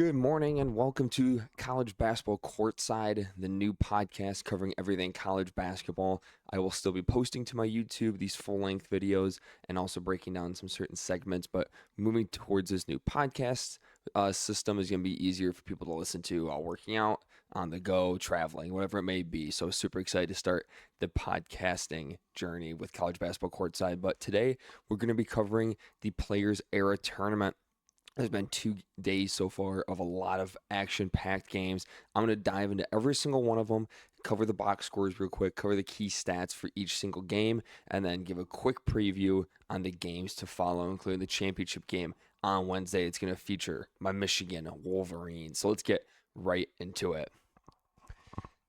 Good morning and welcome to College Basketball Courtside, the new podcast covering everything college basketball. I will still be posting to my YouTube these full-length videos and also breaking down some certain segments, but moving towards this new podcast system is going to be easier for people to listen to while working out, on the go, traveling, whatever it may be. So super excited to start the podcasting journey with College Basketball Courtside. But today we're going to be covering the Players Era Tournament. There's been 2 days so far of a lot of action-packed games. I'm going to dive into every single one of them, cover the box scores real quick, cover the key stats for each single game, and then give a quick preview on the games to follow, including the championship game on Wednesday. It's going to feature my Michigan Wolverines. So let's get right into it.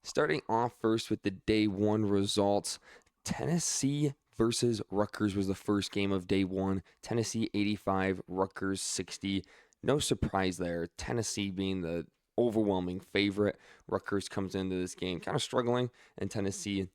Starting off first with the day one results, Tennessee versus Rutgers was the first game of day one. Tennessee 85, Rutgers 60. No surprise there. Tennessee being the overwhelming favorite. Rutgers comes into this game kind of struggling, and Tennessee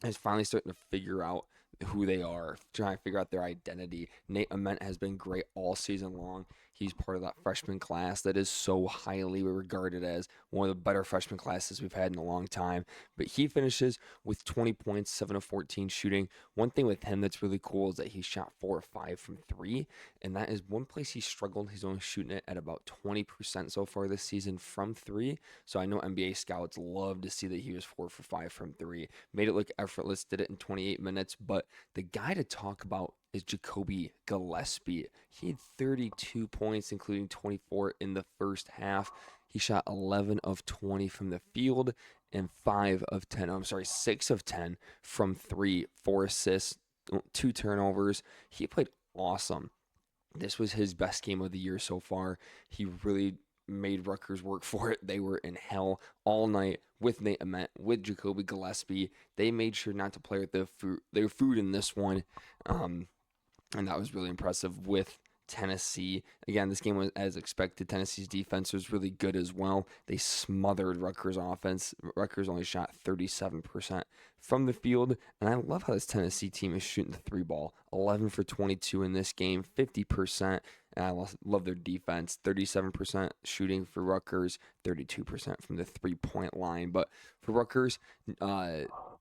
is finally starting to figure out who they are, trying to figure out their identity. Nate Ament has been great all season long. He's part of that freshman class that is so highly regarded as one of the better freshman classes we've had in a long time. But he finishes with 20 points, 7 of 14 shooting. One thing with him that's really cool is that he shot 4 of 5 from 3, and that is one place he struggled. He's only shooting it at about 20% so far this season from 3. So I know NBA scouts love to see that he was 4 for 5 from 3. Made it look effortless, did it in 28 minutes, but the guy to talk about is Jacoby Gillespie. He had 32 points, including 24 in the first half. He shot 11 of 20 from the field and 6 of 10 from 3, 4 assists, 2 turnovers. He played awesome. This was his best game of the year so far. He really made Rutgers work for it. They were in hell all night with Nate Ament, with Jacoby Gillespie. They made sure not to play with their food in this one. And that was really impressive with Tennessee. Again, this game was as expected. Tennessee's defense was really good as well. They smothered Rutgers' offense. Rutgers only shot 37% from the field. And I love how this Tennessee team is shooting the 3 ball. 11 for 22 in this game, 50%. And I love their defense. 37% shooting for Rutgers, 32% from the 3-point line. But for Rutgers,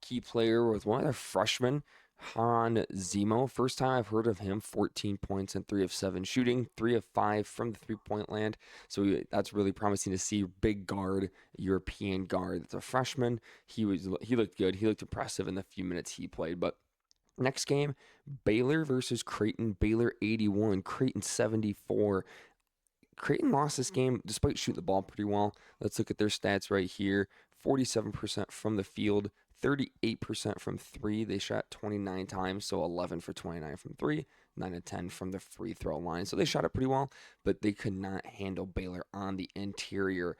key player was one of their freshmen, Han Zemo. First time I've heard of him. 14 points and 3 of 7 shooting, 3 of 5 from the 3-point land. So that's really promising to see. Big guard, European guard. That's a freshman. He looked good. He looked impressive in the few minutes he played. But next game, Baylor versus Creighton. Baylor 81, Creighton 74. Creighton lost this game despite shooting the ball pretty well. Let's look at their stats right here. 47% from the field, 38% from 3. They shot 29 times, so 11 for 29 from 3, 9 of 10 from the free throw line. So they shot it pretty well, but they could not handle Baylor on the interior.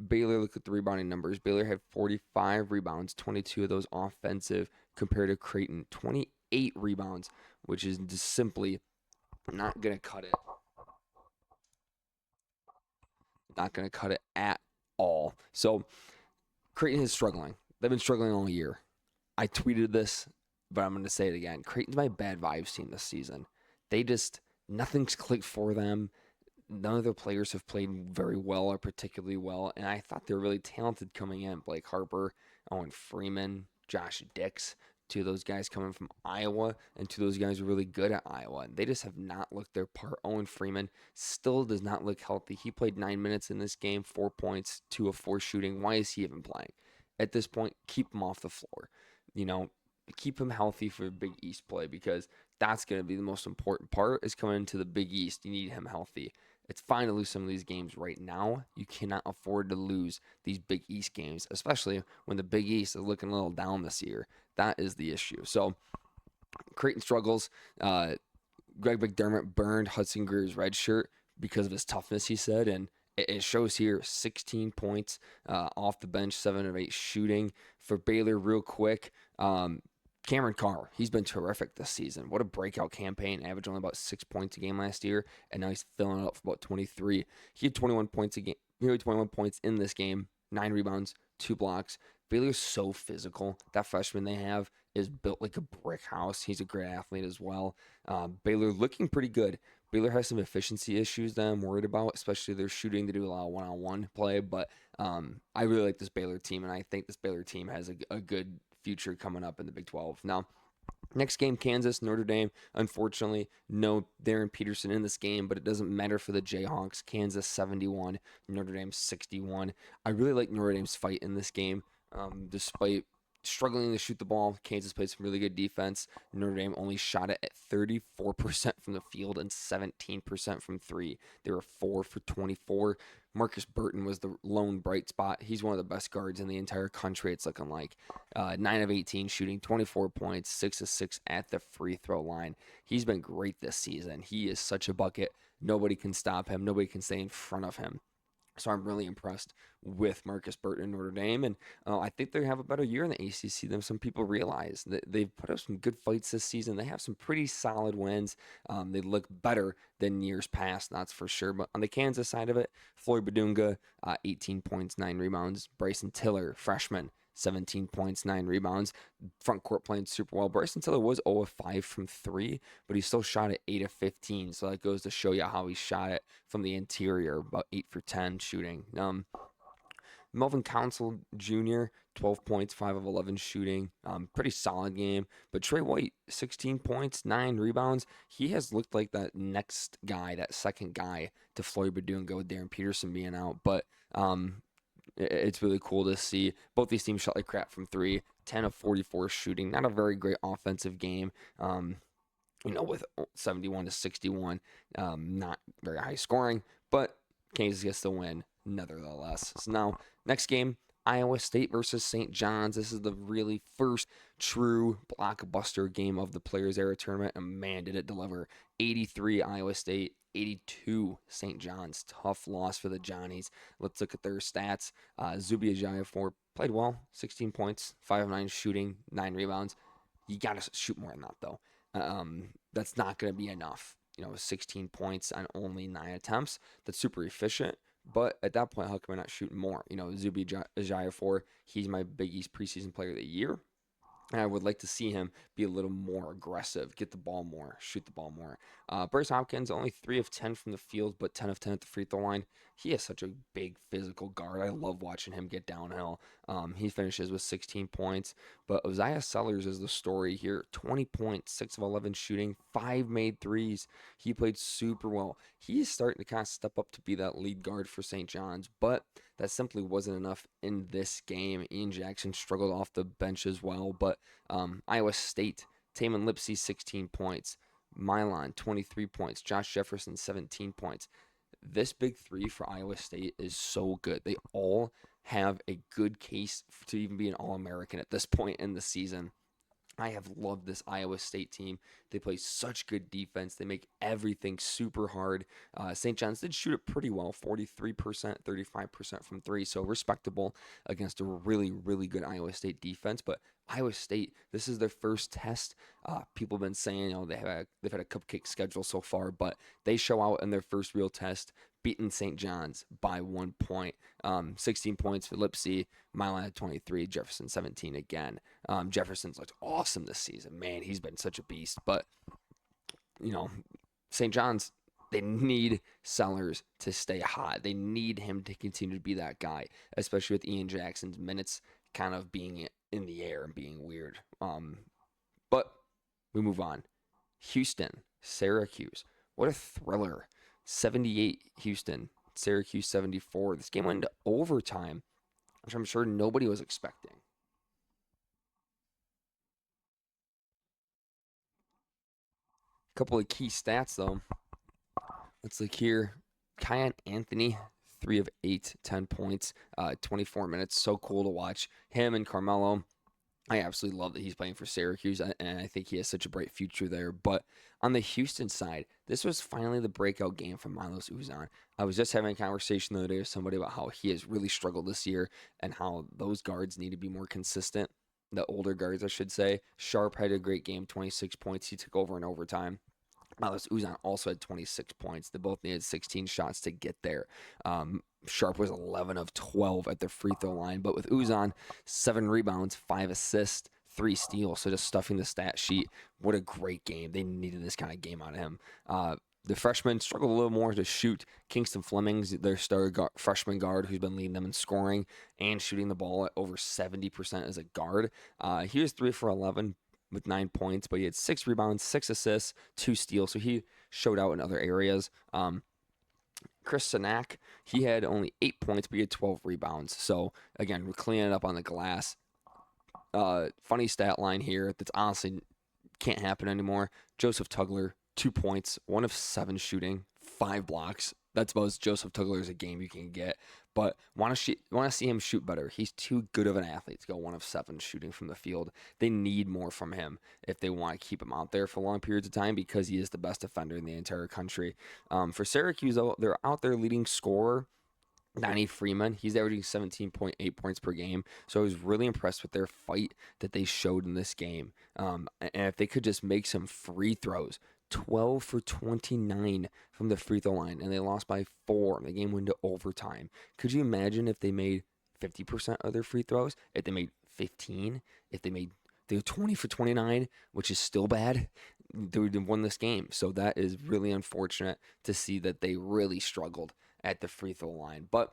Baylor, look at the rebounding numbers. Baylor had 45 rebounds, 22 of those offensive, compared to Creighton, 28 rebounds, which is just simply not going to cut it. Not going to cut it at all. So Creighton is struggling. They've been struggling all year. I tweeted this, but I'm going to say it again. Creighton's my bad vibes team this season. Nothing's clicked for them. None of their players have played very well or particularly well, and I thought they were really talented coming in. Blake Harper, Owen Freeman, Josh Dix, 2 of those guys coming from Iowa, and 2 of those guys are really good at Iowa. And they just have not looked their part. Owen Freeman still does not look healthy. He played 9 minutes in this game, 4 points, 2 of 4 shooting. Why is he even playing? At this point, keep him off the floor. Keep him healthy for Big East play, because that's going to be the most important part is coming into the Big East. You need him healthy. It's fine to lose some of these games right now. You cannot afford to lose these Big East games, especially when the Big East is looking a little down this year. That is the issue. So Creighton struggles. Greg McDermott burned Hudson Greer's red shirt because of his toughness, he said, and it shows here. 16 points off the bench, 7 of 8 shooting. For Baylor, real quick, Cameron Carr, he's been terrific this season. What a breakout campaign. Averaged only about 6 points a game last year, and now he's filling it up for about 23. He had 21 points a game. He had 21 points in this game, 9 rebounds, 2 blocks. Baylor's so physical. That freshman they have is built like a brick house. He's a great athlete as well. Baylor looking pretty good, Baylor has some efficiency issues that I'm worried about, especially their shooting. They do a lot of one-on-one play, but I really like this Baylor team, and I think this Baylor team has a good future coming up in the Big 12. Now, next game, Kansas, Notre Dame. Unfortunately, no Darren Peterson in this game, but it doesn't matter for the Jayhawks. Kansas 71, Notre Dame 61. I really like Notre Dame's fight in this game, despite struggling to shoot the ball. Kansas played some really good defense. Notre Dame only shot it at 34% from the field and 17% from three. They were 4 for 24. Marcus Burton was the lone bright spot. He's one of the best guards in the entire country, it's looking like. 9 of 18 shooting, 24 points, 6 of 6 at the free throw line. He's been great this season. He is such a bucket. Nobody can stop him. Nobody can stay in front of him. So I'm really impressed with Marcus Burton and Notre Dame, and I think they have a better year in the ACC than some people realize. They've put up some good fights this season. They have some pretty solid wins. They look better than years past, that's for sure. But on the Kansas side of it, Floyd Badunga, 18 points, 9 rebounds. Bryson Tiller, freshman, 17 points, 9 rebounds. Front court playing super well. Bryson Tiller was 0 of 5 from 3, but he still shot at 8 of 15. So that goes to show you how he shot it from the interior, about 8 for 10 shooting. Melvin Council Jr., 12 points, 5 of 11 shooting. Pretty solid game. But Trey White, 16 points, 9 rebounds. He has looked like that next guy, that second guy to Floyd Badunga with Darren Peterson being out. But it's really cool to see. Both these teams shot like crap from 3, 10 of 44 shooting. Not a very great offensive game, with 71 to 61. Not very high scoring, but Kansas gets the win nevertheless. So now, next game, Iowa State versus St. John's. This is the really first true blockbuster game of the Players Era tournament, and man, did it deliver. 83 Iowa State, 82 St. John's. Tough loss for the Johnnies. Let's look at their stats. Zubia Ejiofor played well, 16 points, 5 of 9 shooting, 9 rebounds. You got to shoot more than that, though. That's not going to be enough. 16 points on only 9 attempts. That's super efficient. But at that point, how come we're not shooting more? Zubia Ejiofor, he's my Big East preseason player of the year. And I would like to see him be a little more aggressive, get the ball more, shoot the ball more. Bryce Hopkins, only 3 of 10 from the field, but 10 of 10 at the free throw line. He is such a big physical guard. I love watching him get downhill. He finishes with 16 points. But Isaiah Sellers is the story here. 20 points, 6 of 11 shooting, 5 made threes. He played super well. He is starting to kind of step up to be that lead guard for St. John's, but that simply wasn't enough in this game. Ian Jackson struggled off the bench as well, but Iowa State, Taman Lipsey, 16 points. Milan, 23 points. Josh Jefferson, 17 points. This big three for Iowa State is so good. They all have a good case to even be an All-American at this point in the season. I have loved this Iowa State team. They play such good defense. They make everything super hard. St. John's did shoot it pretty well, 43%, 35% from 3, so respectable against a really, really good Iowa State defense. But Iowa State, this is their first test. People have been saying, they've had a cupcake schedule so far, but they show out in their first real test, beating St. John's by 1 point. 16 points for Lipsey, Milan at 23, Jefferson 17 again. Jefferson's looked awesome this season. Man, he's been such a beast. But, St. John's, they need Sellers to stay hot. They need him to continue to be that guy, especially with Ian Jackson's minutes kind of being in the air and being weird. But we move on. Houston, Syracuse. What a thriller. 78 Houston, Syracuse 74. This game went into overtime, which I'm sure nobody was expecting. A couple of key stats, though. Let's look here. Kian Anthony, 3 of 8, 10 points, 24 minutes. So cool to watch. Him and Carmelo. I absolutely love that he's playing for Syracuse, and I think he has such a bright future there. But on the Houston side, this was finally the breakout game for Milos Uzan. I was just having a conversation the other day with somebody about how he has really struggled this year and how those guards need to be more consistent. The older guards, I should say. Sharp had a great game, 26 points. He took over in overtime. Milos Uzan also had 26 points. They both needed 16 shots to get there. Sharp was 11 of 12 at the free throw line. But with Uzan, 7 rebounds, 5 assists, 3 steals. So just stuffing the stat sheet. What a great game. They needed this kind of game out of him. The freshmen struggled a little more to shoot. Kingston Fleming's their freshman guard, who's been leading them in scoring and shooting the ball at over 70% as a guard. He was 3 for 11 with 9 points, but he had 6 rebounds, 6 assists, 2 steals. So he showed out in other areas. Chris Sanak, he had only 8 points, but he had 12 rebounds. So again, we're cleaning up on the glass. Funny stat line here that's honestly can't happen anymore. Joseph Tugler, 2 points, 1 of 7 shooting, 5 blocks. That's about as Joseph Tugler as a game you can get. But want to see him shoot better. He's too good of an athlete to go 1 of 7 shooting from the field. They need more from him if they want to keep him out there for long periods of time, because he is the best defender in the entire country. For Syracuse, though, they're out there leading scorer. Donnie Freeman, he's averaging 17.8 points per game. So I was really impressed with their fight that they showed in this game. And if they could just make some free throws, 12 for 29 from the free throw line, and they lost by 4. The game went to overtime. Could you imagine if they made 50% of their free throws? If they made 15? If they were 20 for 29, which is still bad, they would have won this game. So that is really unfortunate to see that they really struggled at the free throw line. But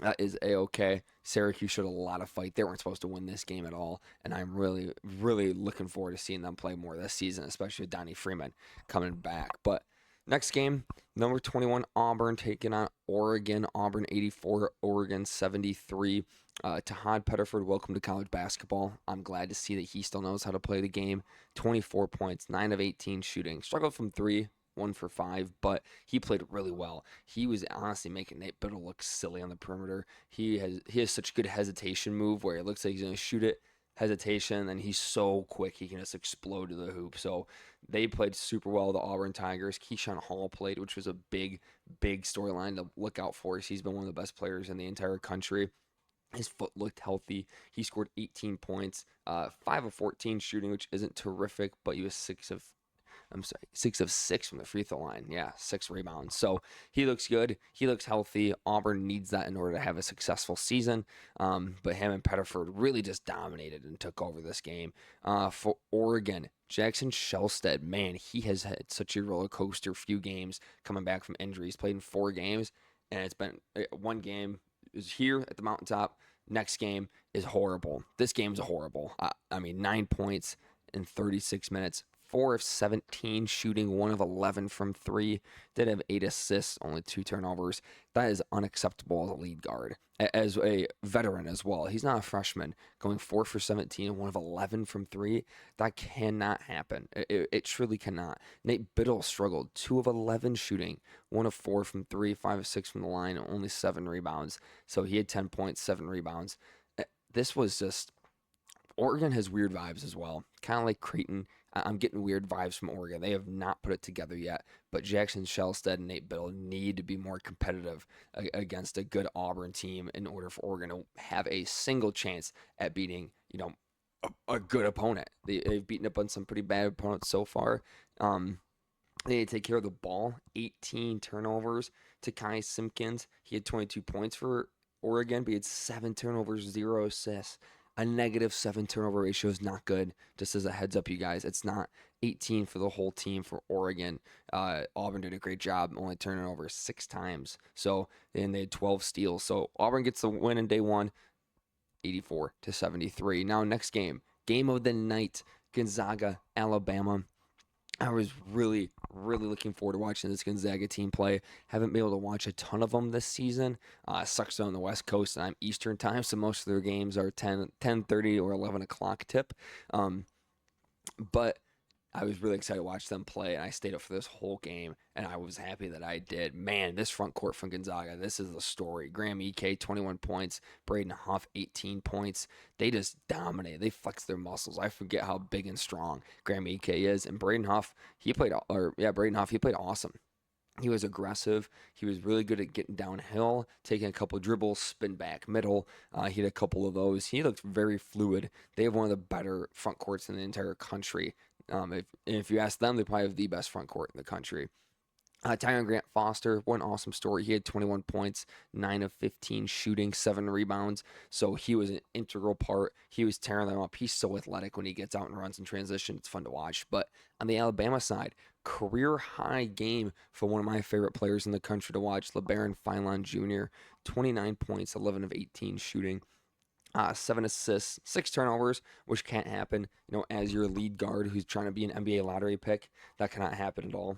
that is A-okay. Syracuse showed a lot of fight. They weren't supposed to win this game at all, and I'm really, really looking forward to seeing them play more this season, especially with Donnie Freeman coming back. But next game, number 21, Auburn taking on Oregon. Auburn 84, Oregon 73. Tahad Pettiford, welcome to college basketball. I'm glad to see that he still knows how to play the game. 24 points, 9 of 18 shooting. Struggled from 3. 1 for 5, but he played really well. He was honestly making Nate Biddle look silly on the perimeter. He has such good hesitation move where it looks like he's going to shoot it, hesitation, and he's so quick he can just explode to the hoop. So they played super well, the Auburn Tigers. Keyshawn Hall played, which was a big storyline to look out for. He's been one of the best players in the entire country. His foot looked healthy. He scored 18 points, 5 of 14 shooting, which isn't terrific, but he was 6 of 6 from the free throw line. Yeah, 6 rebounds. So he looks good. He looks healthy. Auburn needs that in order to have a successful season. But him and Pettiford really just dominated and took over this game. For Oregon, Jackson Shellstead, man, he has had such a roller coaster few games coming back from injuries. Played in 4 games, and it's been one game is here at the mountaintop. Next game is horrible. This game's horrible. 9 points in 36 minutes. 4 of 17 shooting, 1 of 11 from 3. Did have 8 assists, only 2 turnovers. That is unacceptable as a lead guard. As a veteran as well. He's not a freshman. Going 4 for 17 and 1 of 11 from 3. That cannot happen. It truly cannot. Nate Biddle struggled. 2 of 11 shooting. 1 of 4 from 3. 5 of 6 from the line. Only 7 rebounds. So he had 10 points, 7 rebounds. This was just... Oregon has weird vibes as well. Kind of like Creighton. I'm getting weird vibes from Oregon. They have not put it together yet, but Jackson Shellstead and Nate Biddle need to be more competitive against a good Auburn team in order for Oregon to have a single chance at beating, a good opponent. They've beaten up on some pretty bad opponents so far. They need to take care of the ball. 18 turnovers to Kai Simpkins. He had 22 points for Oregon, but he had 7 turnovers, 0 assists. A -7 turnover ratio is not good. Just as a heads up, you guys, it's not 18 for the whole team for Oregon. Auburn did a great job, only turning over 6 times. And they had 12 steals. So Auburn gets the win in day 1, 84-73. Now next game of the night, Gonzaga, Alabama. I was really, really looking forward to watching this Gonzaga team play. Haven't been able to watch a ton of them this season. Sucks on the West Coast, and I'm Eastern time, so most of their games are 10:30 or 11 o'clock tip. But I was really excited to watch them play, and I stayed up for this whole game, and I was happy that I did. Man, this front court from Gonzaga, this is the story. Graham Ike, 21 points. Braden Huff, 18 points. They just dominate. They flex their muscles. I forget how big and strong Graham Ike is. And Braden Huff, he played awesome. He was aggressive. He was really good at getting downhill, taking a couple of dribbles, spin back middle. He had a couple of those. He looked very fluid. They have one of the better front courts in the entire country. If you ask them, they probably have the best front court in the country. Tyron Grant Foster, what an awesome story. He had 21 points, 9 of 15 shooting, 7 rebounds. So he was an integral part. He was tearing them up. He's so athletic when he gets out and runs in transition. It's fun to watch. But on the Alabama side, career high game for one of my favorite players in the country to watch, LeBaron Philon Jr., 29 points, 11 of 18 shooting. 7 assists, 6 turnovers, which can't happen. As your lead guard who's trying to be an NBA lottery pick, that cannot happen at all.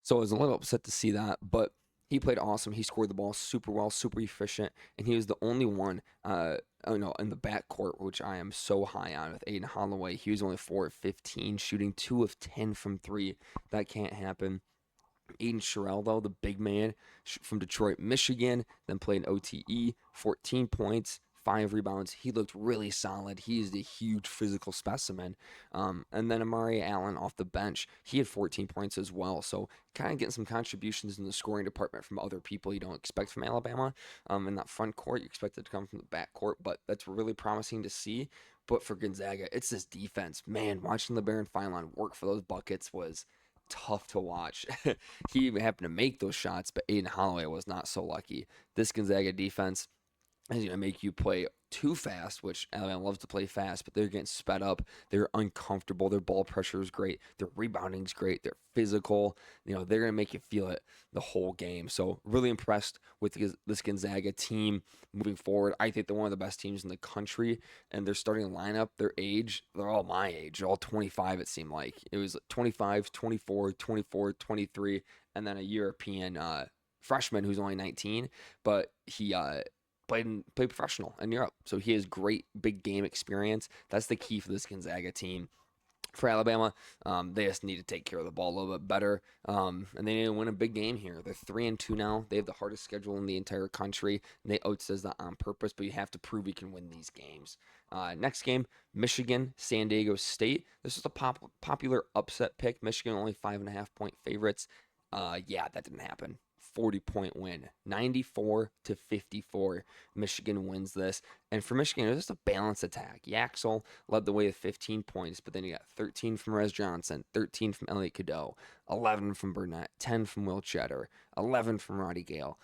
So I was a little upset to see that, but he played awesome. He scored the ball super well, super efficient, and he was the only one, in the backcourt, which I am so high on with Aiden Holloway. He was only 4 of 15, shooting 2 of 10 from three. That can't happen. Aiden Sherrill, though, the big man from Detroit, Michigan, then played OTE, 14 points, 5 rebounds. He looked really solid. He is a huge physical specimen. And then Amari Allen off the bench, he had 14 points as well. So kind of getting some contributions in the scoring department from other people you don't expect from Alabama. In that front court, you expect it to come from the back court, but that's really promising to see. But for Gonzaga, it's this defense. Man, watching LeBaron Philon work for those buckets was tough to watch. He happened to make those shots, but Aiden Holloway was not so lucky. This Gonzaga defense is going to make you play too fast, which Alabama loves to play fast, but they're getting sped up. They're uncomfortable. Their ball pressure is great. Their rebounding is great. They're physical. They're going to make you feel it the whole game. So really impressed with this Gonzaga team moving forward. I think they're one of the best teams in the country, and their starting lineup, their age, they're all my age. They're all 25, it seemed like. It was 25, 24, 24, 23, and then a European freshman who's only 19, but he played professional in Europe. So he has great big game experience. That's the key for this Gonzaga team. For Alabama, they just need to take care of the ball a little bit better, and they need to win a big game here. They're 3-2 now. They have the hardest schedule in the entire country. Nate Oates says that on purpose, but you have to prove you can win these games. Next game, Michigan, San Diego State. This is a popular upset pick. Michigan only 5.5-point favorites. Yeah, that didn't happen. 40-point win, 94-54. Michigan wins this. And for Michigan, it was just a balanced attack. Yaxel led the way with 15 points, but then you got 13 from Rez Johnson, 13 from Elliot Cadeau, 11 from Burnett, 10 from Will Cheddar, 11 from Roddy Gale.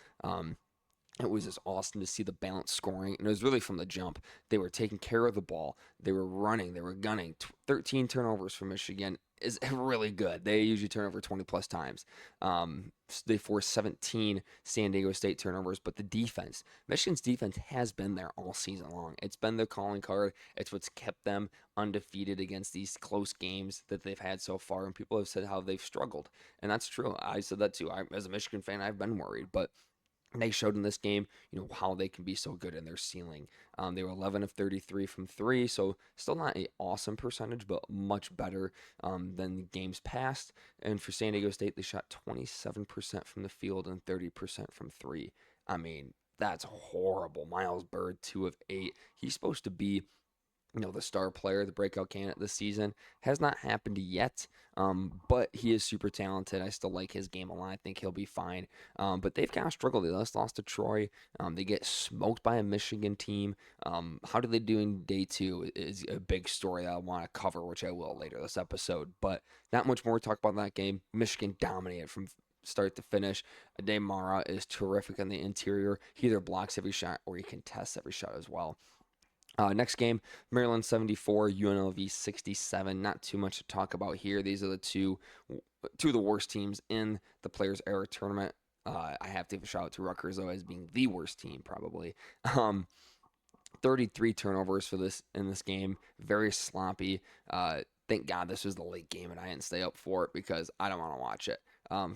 It was just awesome to see the balanced scoring, and it was really from the jump. They were taking care of the ball. They were running. They were gunning. 13 turnovers for Michigan is really good. They usually turn over 20-plus times. They forced 17 San Diego State turnovers, but the defense, Michigan's defense has been there all season long. It's been their calling card. It's what's kept them undefeated against these close games that they've had so far, and people have said how they've struggled, and that's true. I said that too. As a Michigan fan, I've been worried, but they showed in this game, how they can be so good in their ceiling. They were 11 of 33 from three, so still not an awesome percentage, but much better than games past. And for San Diego State, they shot 27% from the field and 30% from three. I mean, that's horrible. Miles Bird, 2 of 8. He's supposed to be the star player, the breakout candidate this season. Has not happened yet, but he is super talented. I still like his game a lot. I think he'll be fine. But they've kind of struggled. They just lost to Troy. They get smoked by a Michigan team. How do they do in day two is a big story that I want to cover, which I will later this episode. But not much more to talk about that game. Michigan dominated from start to finish. Ade Mara is terrific in the interior. He either blocks every shot or he contests every shot as well. Next game, Maryland 74, UNLV 67. Not too much to talk about here. These are the two of the worst teams in the Players Era tournament. I have to give a shout out to Rutgers, though, as being the worst team, probably. 33 turnovers for this in this game. Very sloppy. Thank God this was the late game and I didn't stay up for it because I don't want to watch it.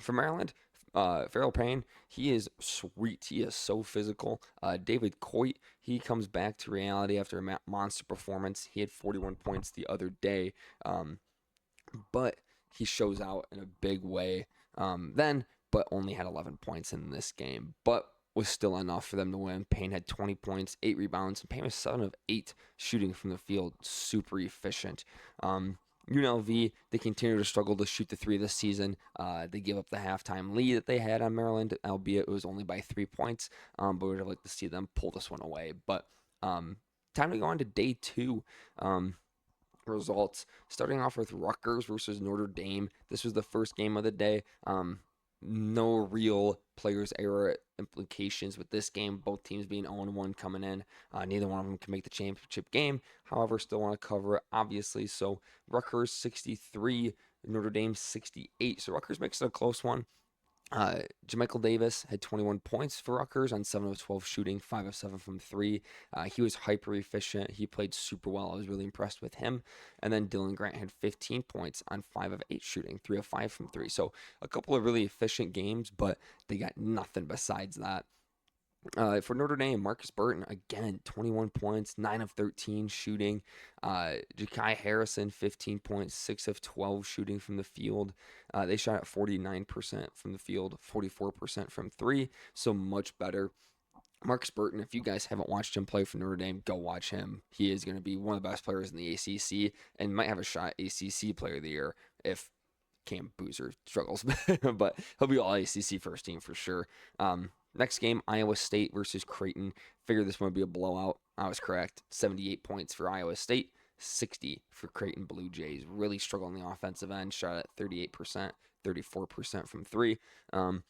For Maryland, Farrell Payne, he is sweet. He is so physical. David Coit, he comes back to reality after a monster performance. He had 41 points the other day, but he shows out in a big way but only had 11 points in this game, but was still enough for them to win. Payne had 20 points, 8 rebounds, and Payne was 7 of 8 shooting from the field. Super efficient. UNLV, they continue to struggle to shoot the three this season. They give up the halftime lead that they had on Maryland, albeit it was only by 3 points. But we'd like to see them pull this one away. But time to go on to day two. results. Starting off with Rutgers versus Notre Dame. This was the first game of the day. No real players' error implications with this game. Both teams being 0-1 coming in. Neither one of them can make the championship game. However, still want to cover it, obviously. So Rutgers 63, Notre Dame 68. So Rutgers makes it a close one. Jamichael Davis had 21 points for Rutgers on 7 of 12 shooting, 5 of 7 from 3. He was hyper efficient. He played super well. I was really impressed with him. And then Dylan Grant had 15 points on 5 of 8 shooting, 3 of 5 from 3. So a couple of really efficient games, but they got nothing besides that. For Notre Dame, Marcus Burton, again, 21 points, 9 of 13 shooting. Ja'Kai Harrison, 15 points, 6 of 12 shooting from the field. They shot at 49% from the field, 44% from 3, so much better. Marcus Burton, if you guys haven't watched him play for Notre Dame, go watch him. He is going to be one of the best players in the ACC and might have a shot at ACC Player of the Year if Cam Boozer struggles, but he'll be all ACC first team for sure. Next game, Iowa State versus Creighton. Figured this one would be a blowout. I was correct. 78 points for Iowa State, 60 for Creighton Blue Jays. Really struggle on the offensive end. Shot at 38%, 34% from 3. Some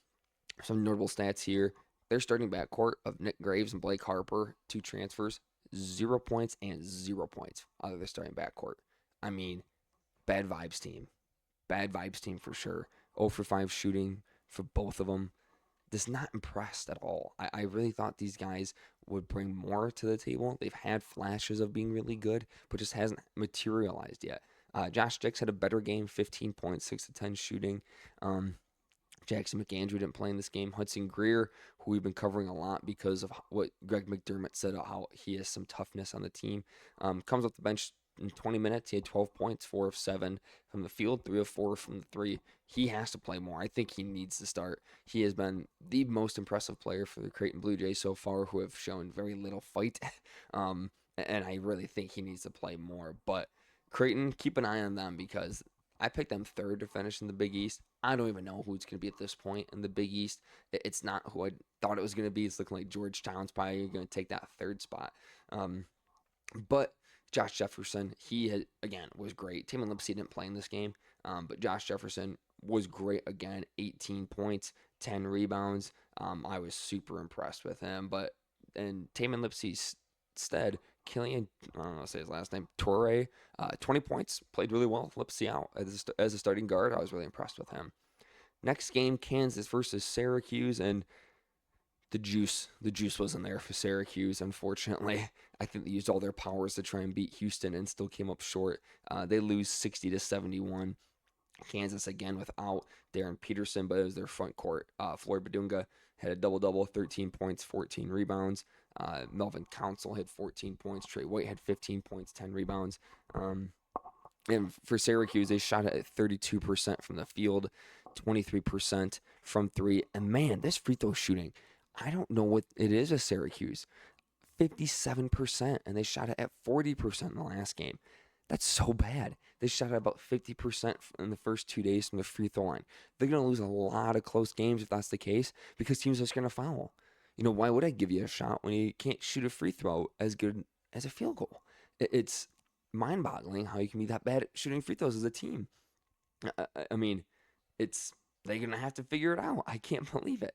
notable stats here. Their starting backcourt of Nick Graves and Blake Harper, 2 transfers, 0 points and 0 points out of their starting backcourt. I mean, bad vibes team. Bad vibes team for sure. 0 for 5 shooting for both of them. Just not impressed at all. I really thought these guys would bring more to the table. They've had flashes of being really good, but just hasn't materialized yet. Josh Dix had a better game, 15 points, 6 to 10 shooting. Jackson McAndrew didn't play in this game. Hudson Greer, who we've been covering a lot because of what Greg McDermott said about how he has some toughness on the team, comes off the bench in 20 minutes. He had 12 points, 4 of 7 from the field, 3 of 4 from the 3. He has to play more. I think he needs to start. He has been the most impressive player for the Creighton Blue Jays so far, who have shown very little fight. And I really think he needs to play more. But Creighton, keep an eye on them because I picked them third to finish in the Big East. I don't even know who it's going to be at this point in the Big East. It's not who I thought it was going to be. It's looking like Georgetown's probably going to take that third spot. But Josh Jefferson, he had, again, was great. Tamin Lipsey didn't play in this game, but Josh Jefferson was great again. 18 points, 10 rebounds. I was super impressed with him. But in Tamin Lipsey's stead, Killian, I don't know how to say his last name, Torre, 20 points, played really well. Lipsey out as a starting guard. I was really impressed with him. Next game, Kansas versus Syracuse, and the juice wasn't there for Syracuse, unfortunately. I think they used all their powers to try and beat Houston and still came up short. They lose 60-71. Kansas again without Darren Peterson, but it was their front court. Floyd Badunga had a double-double, 13 points, 14 rebounds. Melvin Council had 14 points. Trey White had 15 points, 10 rebounds. And for Syracuse, they shot at 32% from the field, 23% from 3. And man, this free throw shooting, I don't know what it is with Syracuse. 57%, and they shot it at 40% in the last game. That's so bad. They shot at about 50% in the first 2 days from the free throw line. They're going to lose a lot of close games if that's the case because teams are just going to foul. You know, why would I give you a shot when you can't shoot a free throw as good as a field goal? It's mind-boggling how you can be that bad at shooting free throws as a team. I mean, they're going to have to figure it out. I can't believe it.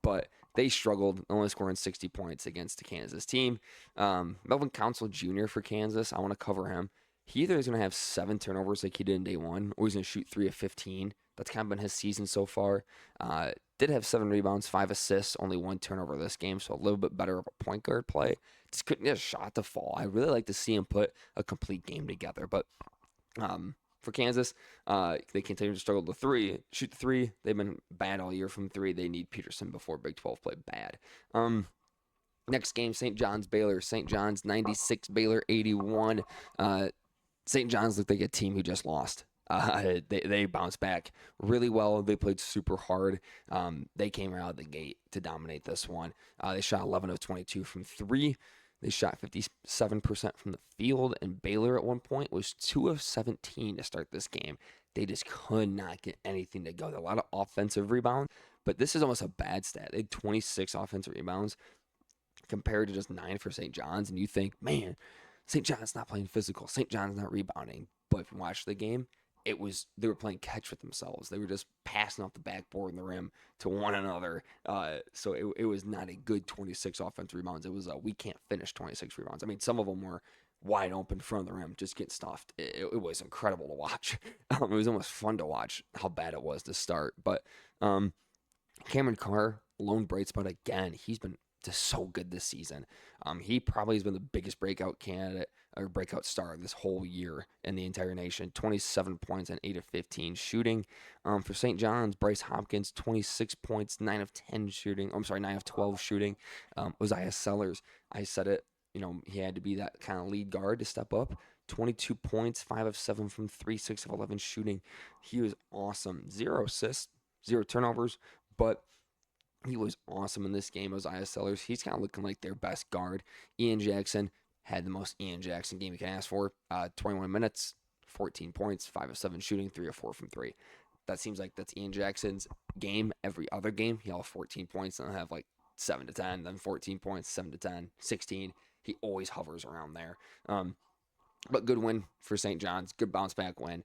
But they struggled, only scoring 60 points against the Kansas team. Melvin Council Jr. for Kansas, I want to cover him. He either is going to have 7 turnovers like he did in day 1, or he's going to shoot 3 of 15. That's kind of been his season so far. Did have 7 rebounds, 5 assists, only 1 turnover this game, so a little bit better of a point guard play. Just couldn't get a shot to fall. I really like to see him put a complete game together, but for Kansas, they continue to struggle to shoot the 3. They've been bad all year from 3. They need Peterson before Big 12 play bad. Next game, St. John's Baylor. St. John's 96, Baylor 81. St. John's looked like a team who just lost. They bounced back really well. They played super hard. They came out of the gate to dominate this one. They shot 11 of 22 from 3. They shot 57% from the field, and Baylor at one point was 2 of 17 to start this game. They just could not get anything to go. There were a lot of offensive rebounds, but this is almost a bad stat. They had 26 offensive rebounds compared to just 9 for St. John's, and you think, man, St. John's not playing physical. St. John's not rebounding. But if you watch the game, they were playing catch with themselves. They were just passing off the backboard and the rim to one another. So it was not a good 26 offensive rebounds. It was we can't finish 26 rebounds. I mean, some of them were wide open in front of the rim, just getting stuffed. It was incredible to watch. It was almost fun to watch how bad it was to start. But Cameron Carr, lone bright spot again. He's been just so good this season. He probably has been the biggest breakout candidate or breakout star this whole year in the entire nation. 27 points and 8 of 15 shooting. For St. John's, Bryce Hopkins, 26 points, 9 of 10 shooting. I'm sorry, 9 of 12 shooting. Uzziah Sellers, I said it. He had to be that kind of lead guard to step up. 22 points, 5 of 7 from 3, 6 of 11 shooting. He was awesome. 0 assists, 0 turnovers, but he was awesome in this game. Uzziah Sellers, he's kind of looking like their best guard. Ian Jackson had the most Ian Jackson game you can ask for. 21 minutes, 14 points, 5 of 7 shooting, 3 of 4 from 3. That seems like that's Ian Jackson's game. Every other game, he'll have 14 points and he'll have like 7 to 10, then 14 points, 7 to 10, 16. He always hovers around there. But good win for St. John's. Good bounce back win.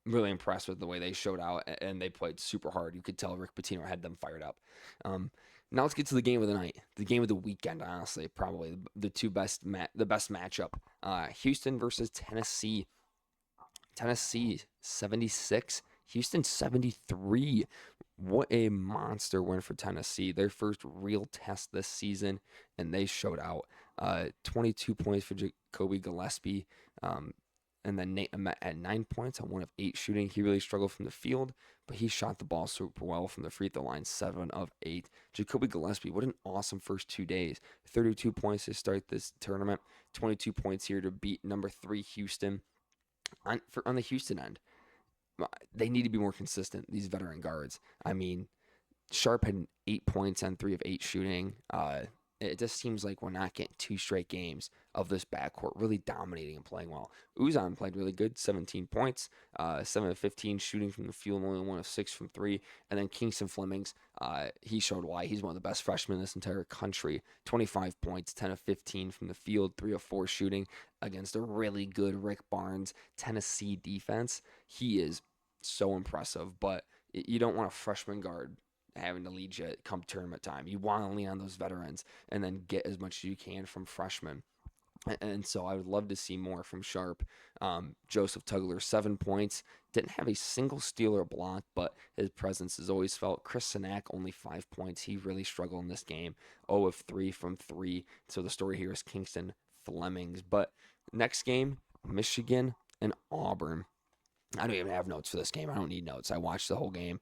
Really impressed with the way they showed out, and they played super hard. You could tell Rick Pitino had them fired up. Now let's get to the game of the night, the game of the weekend. Honestly, probably the best matchup. Houston versus Tennessee. Tennessee 76, Houston 73. What a monster win for Tennessee. Their first real test this season, and they showed out. 22 points for Jacoby Gillespie. And then Nate at 9 points on 1 of 8 shooting. He really struggled from the field, but he shot the ball super well from the free throw line, 7 of 8. Jacoby Gillespie, what an awesome first 2 days. 32 points to start this tournament, 22 points here to beat number 3 Houston. On the Houston end, they need to be more consistent, these veteran guards. I mean, Sharp had 8 points on 3 of 8 shooting. It just seems like we're not getting 2 straight games of this backcourt really dominating and playing well. Uzan played really good, 17 points, 7 of 15 shooting from the field, only 1 of 6 from 3. And then Kingston Flemings, he showed why he's one of the best freshmen in this entire country. 25 points, 10 of 15 from the field, 3 of 4 shooting against a really good Rick Barnes Tennessee defense. He is so impressive, but you don't want a freshman guard having to lead you come tournament time. You want to lean on those veterans and then get as much as you can from freshmen. And so I would love to see more from Sharp. Joseph Tugler, 7 points. Didn't have a single steal or block, but his presence is always felt. Chris Sinak, only 5 points. He really struggled in this game. 0 of 3 from 3. So the story here is Kingston Flemings. But next game, Michigan and Auburn. I don't even have notes for this game. I don't need notes. I watched the whole game.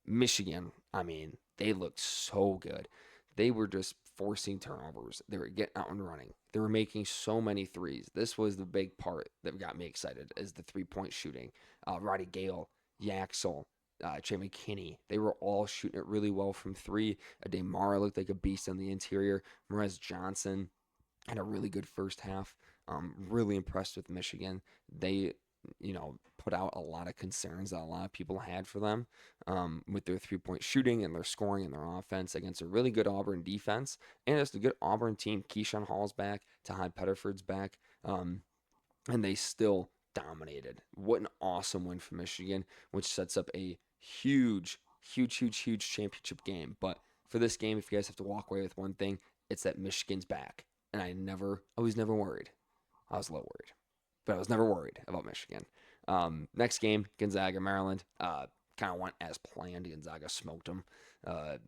Michigan, I mean, they looked so good. They were just forcing turnovers. They were getting out and running. They were making so many threes. This was the big part that got me excited, is the 3-point shooting. Roddy Gale, Yaxel, Trey McKinney, they were all shooting it really well from 3. Ademara looked like a beast on the interior. Merez Johnson had a really good first half. Really impressed with Michigan. They put out a lot of concerns that a lot of people had for them with their 3-point shooting and their scoring and their offense against a really good Auburn defense. And it's a good Auburn team. Keyshawn Hall's back. Tahad Pettiford's back. And they still dominated. What an awesome win for Michigan, which sets up a huge championship game. But for this game, if you guys have to walk away with one thing, it's that Michigan's back. And I was never worried. I was a little worried, but I was never worried about Michigan. Next game, Gonzaga, Maryland. Kind of went as planned. Gonzaga smoked them.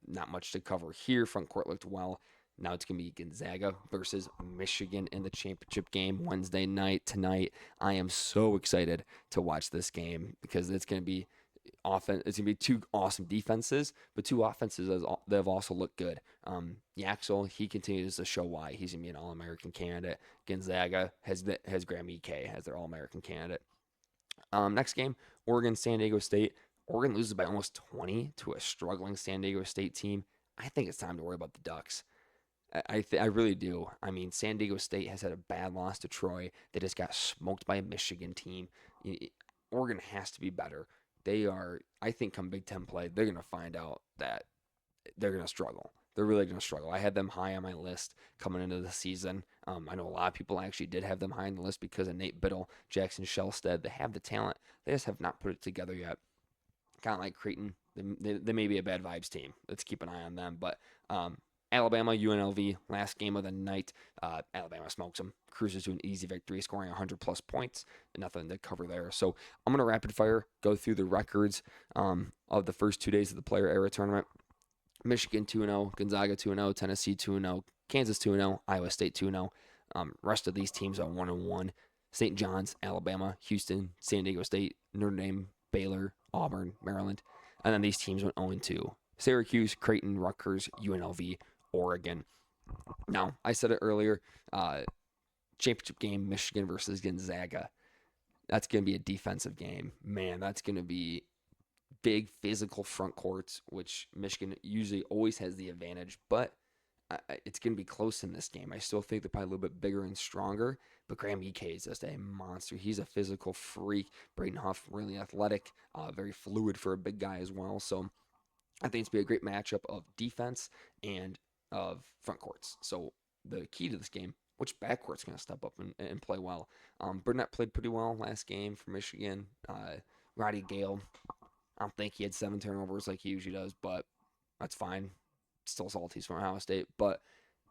Not much to cover here. Front court looked well. Now it's going to be Gonzaga versus Michigan in the championship game Wednesday night tonight. I am so excited to watch this game because it's going to be it's going to be 2 awesome defenses, but 2 offenses that have also looked good. Yaxel, he continues to show why he's going to be an All-American candidate. Gonzaga has Graham EK as their All-American candidate. Next game, Oregon, San Diego State. Oregon loses by almost 20 to a struggling San Diego State team. I think it's time to worry about the Ducks. I really do. I mean, San Diego State has had a bad loss to Troy. They just got smoked by a Michigan team. Oregon has to be better. They are, I think, come Big Ten play, they're going to find out that they're going to struggle. they're really going to struggle. I had them high on my list coming into the season. I know a lot of people actually did have them high on the list because of Nate Biddle, Jackson Shellstead. They have the talent. They just have not put it together yet. Kind of like Creighton. They may be a bad vibes team. Let's keep an eye on them. But Alabama, UNLV, last game of the night. Alabama smokes them, cruises to an easy victory, scoring 100-plus points. Nothing to cover there. So I'm going to rapid fire go through the records of the first 2 days of the player era tournament. Michigan 2-0, Gonzaga 2-0, Tennessee 2-0, Kansas 2-0, Iowa State 2-0. Rest of these teams are 1-1. St. John's, Alabama, Houston, San Diego State, Notre Dame, Baylor, Auburn, Maryland. And then these teams went 0-2. Syracuse, Creighton, Rutgers, UNLV, Oregon. Now, I said it earlier, championship game, Michigan versus Gonzaga. That's going to be a defensive game. Man, that's going to be big physical front courts, which Michigan usually always has the advantage, but it's going to be close in this game. I still think they're probably a little bit bigger and stronger, but Graham Ike is just a monster. He's a physical freak. Braden Huff, really athletic, very fluid for a big guy as well. So I think it's going to be a great matchup of defense and of front courts. So the key to this game, which backcourt's going to step up and play well. Burnett played pretty well last game for Michigan. Roddy Gale, I don't think he had 7 turnovers like he usually does, but that's fine. Still salty from Ohio State, but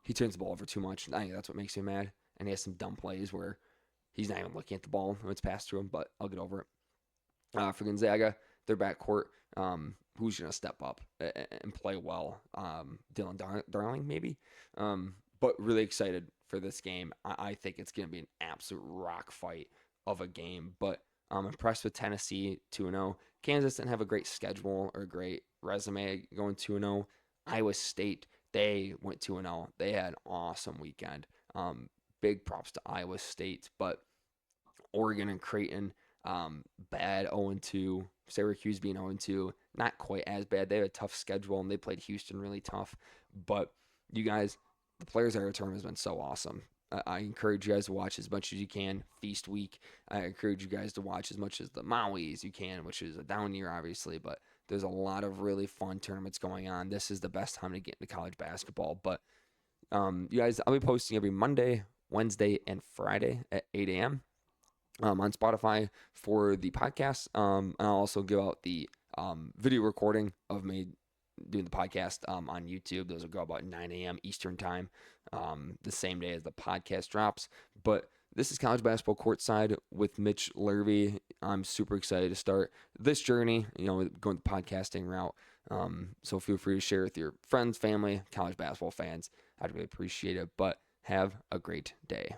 he turns the ball over too much. I think that's what makes me mad. And he has some dumb plays where he's not even looking at the ball when it's passed to him, but I'll get over it. For Gonzaga, their backcourt, who's going to step up and play well? Dylan Darling, maybe? But really excited for this game. I think it's going to be an absolute rock fight of a game, but I'm impressed with Tennessee 2-0. Kansas didn't have a great schedule or a great resume going 2-0. Iowa State, they went 2-0. They had an awesome weekend. Big props to Iowa State, but Oregon and Creighton, bad 0-2. Syracuse being 0-2, not quite as bad. They had a tough schedule, and they played Houston really tough. But you guys, the Players Era Tournament has been so awesome. I encourage you guys to watch as much as you can. Feast week. I encourage you guys to watch as much as the Maui as you can, which is a down year, obviously, but there's a lot of really fun tournaments going on. This is the best time to get into college basketball. But you guys, I'll be posting every Monday, Wednesday, and Friday at 8 a.m. On Spotify for the podcast. And I'll also give out the video recording of me doing the podcast on YouTube. Those will go about 9 a.m. Eastern time, the same day as the podcast drops. But this is College Basketball Courtside with Mitch Lervy. I'm super excited to start this journey, going the podcasting route. So feel free to share with your friends, family, college basketball fans. I'd really appreciate it. But have a great day.